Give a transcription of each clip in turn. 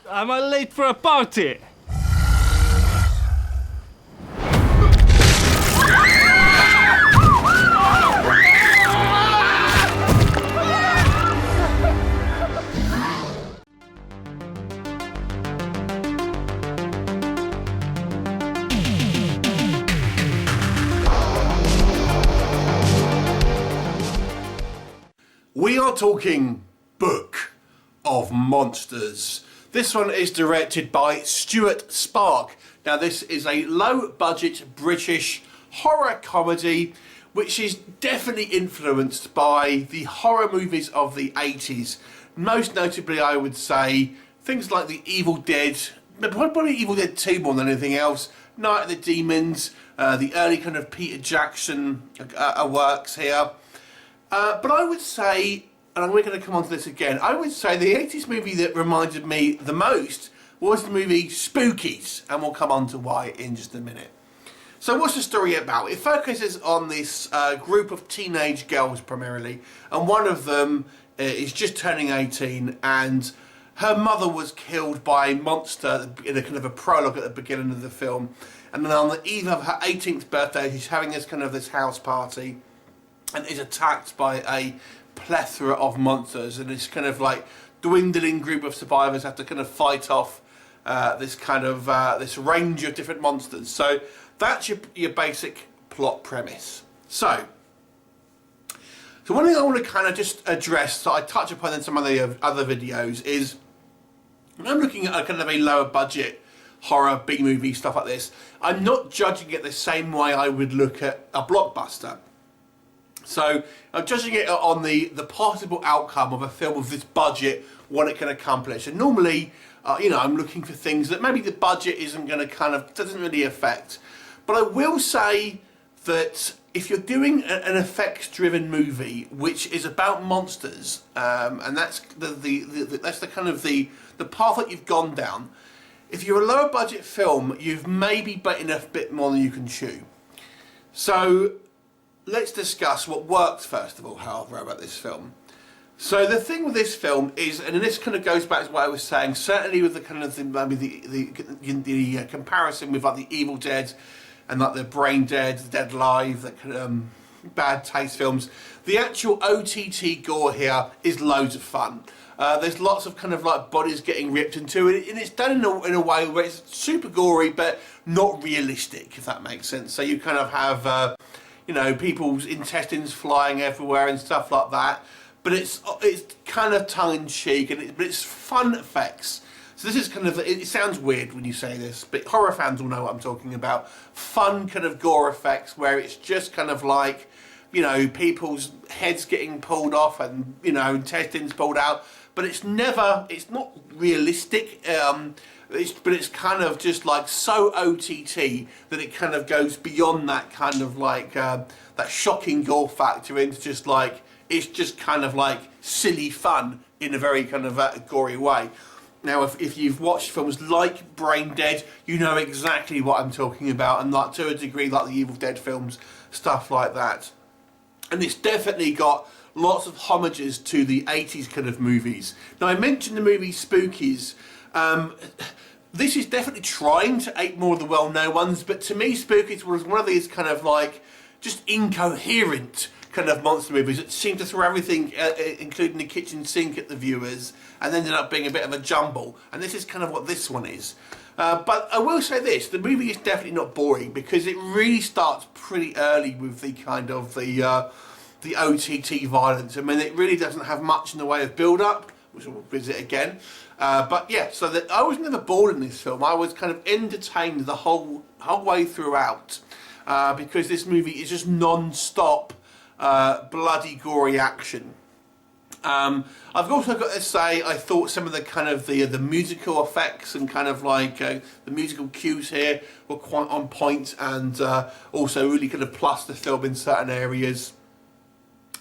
Am I late for a party? We are talking Book of Monsters. This one is directed by Stuart Spark. Now this is a low-budget British horror comedy which is definitely influenced by the horror movies of the 80s. Most notably, I would say, things like The Evil Dead, probably Evil Dead 2 more than anything else, Night of the Demons, the early kind of Peter Jackson works here. But I would say, and we're going to come on to this again, I would say the 80s movie that reminded me the most was the movie Spookies, and we'll come on to why in just a minute. So what's the story about? It focuses on this group of teenage girls primarily, and one of them is just turning 18, and her mother was killed by a monster in a kind of a prologue at the beginning of the film. And then on the eve of her 18th birthday, she's having this house party, and is attacked by a plethora of monsters, and this kind of like dwindling group of survivors have to kind of fight off this kind of this range of different monsters. So that's your basic plot premise. So one thing I want to kind of just address, that I touch upon in some of the other videos, is when I'm looking at a kind of a lower budget horror B-movie stuff like this, I'm not judging it the same way I would look at a blockbuster. So I'm judging it on the possible outcome of a film of this budget, what it can accomplish. And normally, you know, I'm looking for things that maybe the budget isn't going to doesn't really affect. But I will say that if you're doing an effects-driven movie which is about monsters, and that's that's the kind of the path that you've gone down. If you're a lower budget film, you've maybe bitten a bit more than you can chew. So let's discuss what works first of all, however, about this film. So the thing with this film is, and this kind of goes back to what I was saying, certainly with the kind of the comparison with like the Evil Dead and like the Brain Dead, the Dead Live, the kind of bad taste films. The actual OTT gore here is loads of fun. There's lots of kind of like bodies getting ripped into it, and it's done in a way where it's super gory but not realistic, if that makes sense. So you kind of have you know, people's intestines flying everywhere and stuff like that. But it's kind of tongue-in-cheek, but it's fun effects. So this is kind of, it sounds weird when you say this, but horror fans will know what I'm talking about. Fun kind of gore effects where it's just kind of like, you know, people's heads getting pulled off and, you know, intestines pulled out. But it's not realistic. But it's kind of just like so OTT that it kind of goes beyond that kind of like that shocking gore factor into just like, it's just kind of like silly fun in a very kind of gory way. Now if you've watched films like Brain Dead, you know exactly what I'm talking about, and like to a degree like the Evil Dead films, stuff like that. And it's definitely got lots of homages to the 80s kind of movies. Now I mentioned the movie Spookies. This is definitely trying to ape more of the well-known ones, but to me Spookies was one of these kind of like just incoherent kind of monster movies that seemed to throw everything, including the kitchen sink, at the viewers, and ended up being a bit of a jumble. And this is kind of what this one is. But I will say this, the movie is definitely not boring, because it really starts pretty early with the kind of the OTT violence. I mean, it really doesn't have much in the way of build-up, which we'll visit again. But yeah, so that I was never bored in this film. I was kind of entertained the whole way throughout, because this movie is just non-stop bloody gory action. I've also got to say, I thought some of the kind of the musical effects and kind of like the musical cues here were quite on point, and also really kind of plus the film in certain areas.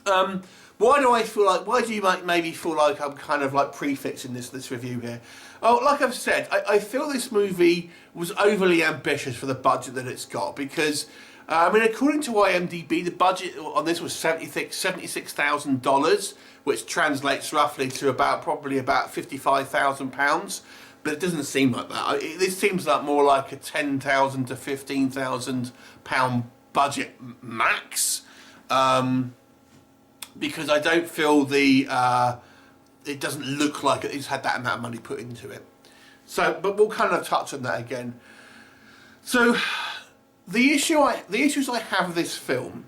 Why do you maybe feel like I'm kind of like prefixing this review here? Oh, like I've said, I feel this movie was overly ambitious for the budget that it's got, because I mean, according to IMDb, the budget on this was $76,000, which translates roughly to probably about £55,000. But it doesn't seem like that. This seems like more like a £10,000 to £15,000 budget max, because I don't feel it doesn't look like it's had that amount of money put into it. So, but we'll kind of touch on that again. So, the issues I have with this film,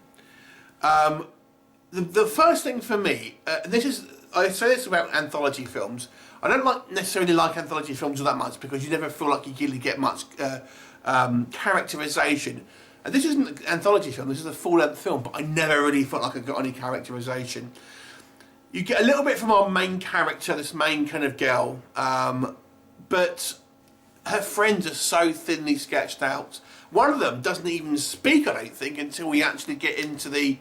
the first thing for me, I say this about anthology films. I don't necessarily like anthology films all that much because you never feel like you really get much characterization. And this isn't an anthology film, this is a full-length film, but I never really felt like I got any characterization. You get a little bit from our main character, this main kind of girl, but her friends are so thinly sketched out. One of them doesn't even speak, I don't think, until we actually get into the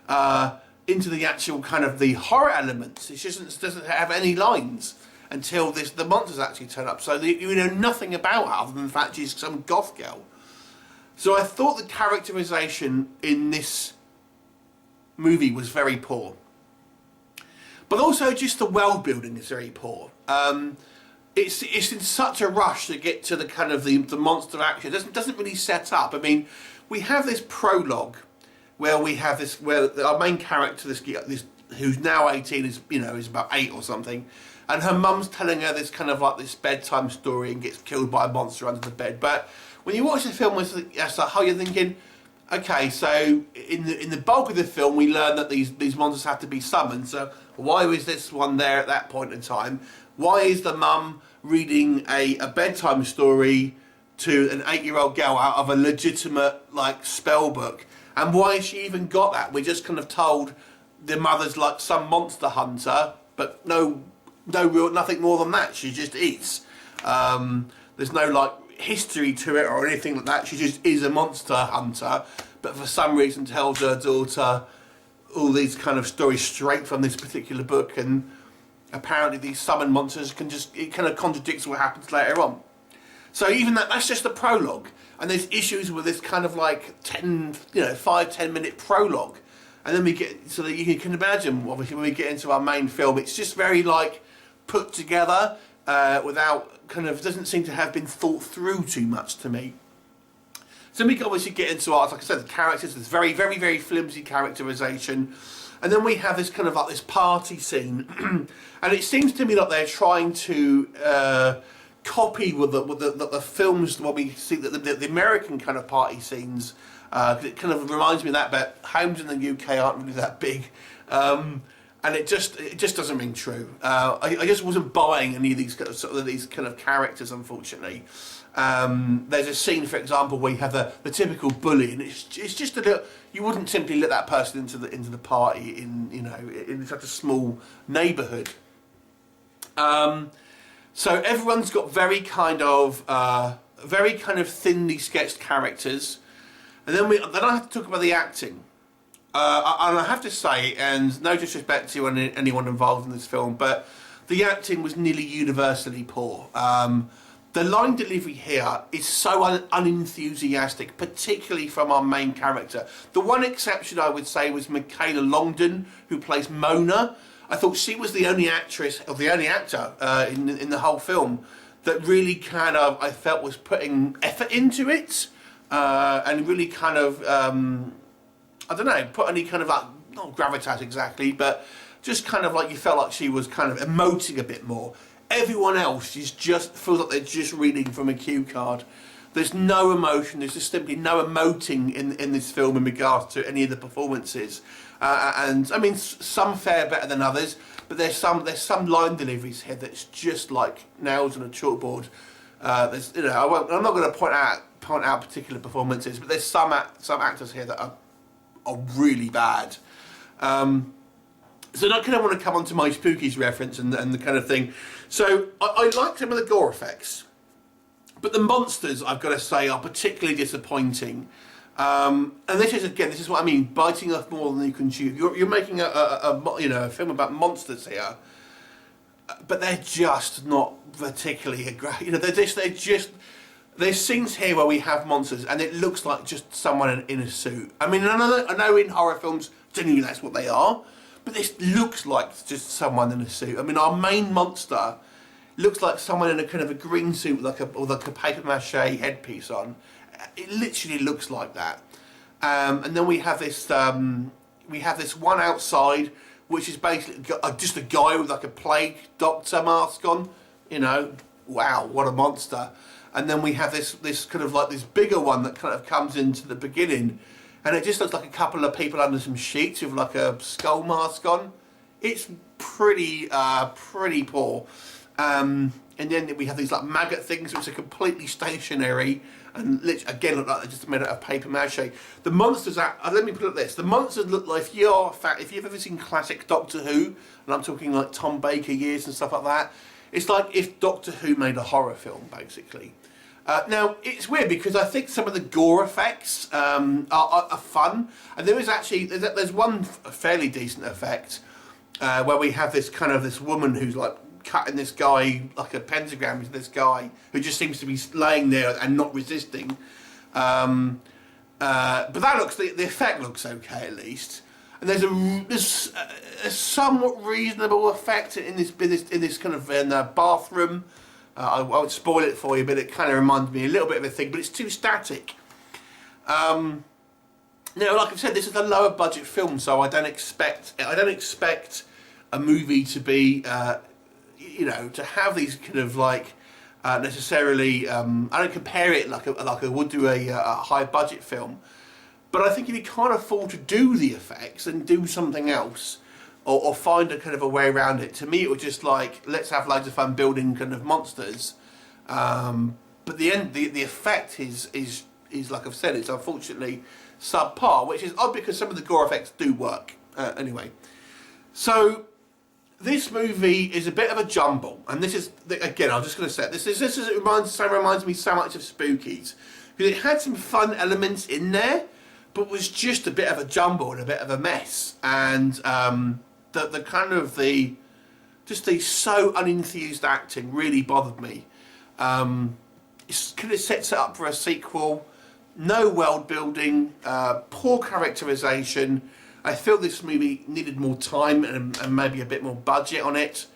actual kind of the horror elements. It just doesn't have any lines until the monsters actually turn up. So you know nothing about her other than the fact she's some goth girl. So I thought the characterization in this movie was very poor. But also just the world building is very poor. It's in such a rush to get to the kind of the monster action. It doesn't really set up. I mean, we have this prologue where our main character, this who's now 18, is about 8 or something, and her mum's telling her this kind of like this bedtime story and gets killed by a monster under the bed. But when you watch the film as a whole, you're thinking, okay, so in the bulk of the film, we learn that these monsters have to be summoned. So why was this one there at that point in time? Why is the mum reading a bedtime story to an 8-year-old girl out of a legitimate spell book? And why has she even got that? We're just kind of told the mother's like some monster hunter, but nothing more than that. She just eats. There's no history to it or anything like that. She just is a monster hunter, but for some reason tells her daughter all these kind of stories straight from this particular book, and apparently these summoned monsters it kind of contradicts what happens later on. So even that's just the prologue, and there's issues with this kind of 5-10 minute prologue, and then we get, so that you can imagine, obviously when we get into our main film, it's just very put together without doesn't seem to have been thought through too much to me. So we can obviously get into like I said, the characters. There's very, very, very flimsy characterization, and then we have this kind of this party scene, and it seems to me that they're trying to copy with the films what we see the American kind of party scenes. It kind of reminds me of that, but homes in the UK aren't really that big. And it just doesn't ring true. I just wasn't buying any of these kind of characters, unfortunately. There's a scene, for example, where you have the typical bully, and it's just a little. You wouldn't simply let that person into the party in such a small neighbourhood. So everyone's got very kind of thinly sketched characters, and then I have to talk about the acting. And I have to say, and no disrespect to anyone involved in this film, but the acting was nearly universally poor. The line delivery here is so unenthusiastic, particularly from our main character. The one exception I would say was Michaela Longdon, who plays Mona. I thought she was the only actress, or the only actor in the whole film that really kind of, I felt, was putting effort into it, and really kind of, I don't know, put any kind of not gravitas exactly, but just kind of you felt like she was kind of emoting a bit more. Everyone else just feels like they're just reading from a cue card. There's no emotion, there's just simply no emoting in this film in regards to any of the performances. And I mean, some fare better than others, but there's some line deliveries here that's just like nails on a chalkboard. I'm not going to point out particular performances, but there's some actors here that are really bad. So I kind of want to come on to my Spookies reference and the kind of thing. So I like some of the gore effects, but the monsters, I've got to say, are particularly disappointing. And this is what I mean, biting off more than you can chew. You're making a film about monsters here, but they're just not particularly great. They're just there's scenes here where we have monsters and it looks like just someone in a suit. I mean, I know in horror films generally that's what they are, but this looks like just someone in a suit. I mean, our main monster looks like someone in a kind of a green suit with like a paper mache headpiece on. It literally looks like that. And then we have this one outside, which is basically just a guy with like a plague doctor mask on. You know, wow, what a monster. And then we have this kind of like this bigger one that kind of comes into the beginning, and it just looks like a couple of people under some sheets with like a skull mask on. It's pretty poor. And then we have these like maggot things which are completely stationary and again look like they're just made out of paper mache. The monsters are, let me put it this, the monsters look like, if you've ever seen classic Doctor Who, and I'm talking like Tom Baker years and stuff like that, it's like if Doctor Who made a horror film, basically. Now, it's weird because I think some of the gore effects are fun, and there is actually, there's one fairly decent effect where we have this woman who's like cutting this guy like a pentagram into this guy who just seems to be laying there and not resisting. But that looks, the effect looks okay at least. And there's a somewhat reasonable effect in this kind of bathroom. I won't spoil it for you, but it kind of reminds me a little bit of a thing, but it's too static. Now, like I've said, this is a lower budget film, so I don't expect a movie to be, you know, to have these kind of like necessarily. I don't compare it like I would do a high budget film, but I think if you can't afford to do the effects and do something else, or find a kind of a way around it, to me it was just like, let's have loads of fun building kind of monsters. But the effect is like I've said, it's unfortunately subpar, which is odd because some of the gore effects do work. Anyway, so this movie is a bit of a jumble, and this is, again, I'm just going to say it reminds me so much of Spookies, because it had some fun elements in there, but was just a bit of a jumble and a bit of a mess, and the so unenthused acting really bothered me. It kind of sets it up for a sequel. No world building, poor characterization. I feel this movie needed more time and maybe a bit more budget on it.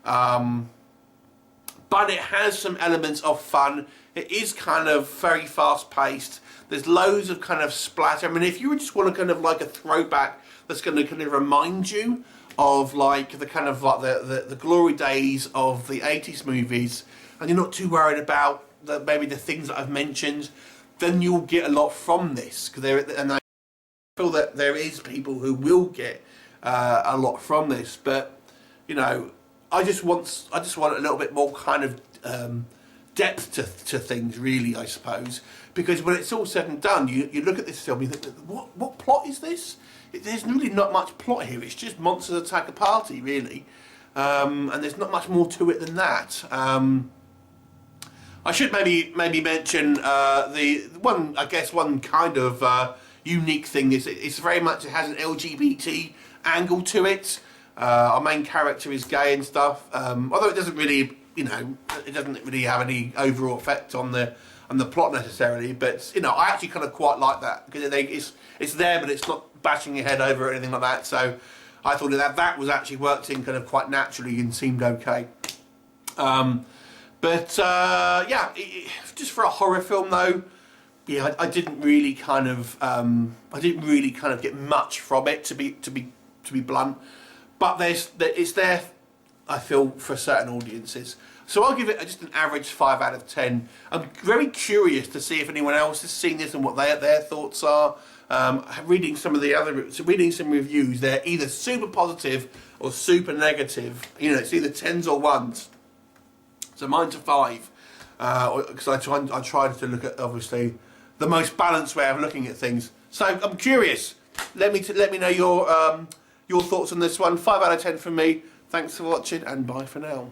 But it has some elements of fun. It is kind of very fast paced. There's loads of kind of splatter. I mean, if you just want to kind of like a throwback that's going to kind of remind you of like the kind of like the glory days of the 80s movies, and you're not too worried about maybe the things that I've mentioned, then you'll get a lot from this. And I feel that there is people who will get a lot from this, but you know, I just want a little bit more kind of depth to things, really, I suppose, because when it's all said and done, you look at this film, you think, what plot is this? There's really not much plot here. It's just monsters attack a party, really, and there's not much more to it than that. I should maybe mention the one, I guess, one kind of unique thing is it has an LGBT angle to it. Our main character is gay and stuff, although it doesn't really, you know, it doesn't really have any overall effect on the plot necessarily. But you know, I actually kind of quite like that because it's there, but it's not bashing your head over or anything like that. So I thought that was actually worked in kind of quite naturally and seemed okay. Yeah, just for a horror film though, yeah, I didn't really kind of get much from it, to be blunt. But it's there, I feel, for certain audiences. So I'll give it just an average 5 out of 10. I'm very curious to see if anyone else has seen this and what their thoughts are. Reading some reviews, they're either super positive or super negative. You know, it's either 10s or 1s. So mine's a 5, because I tried to look at, obviously, the most balanced way of looking at things. So I'm curious. Let me know your thoughts on this one. 5 out of 10 from me. Thanks for watching, and bye for now.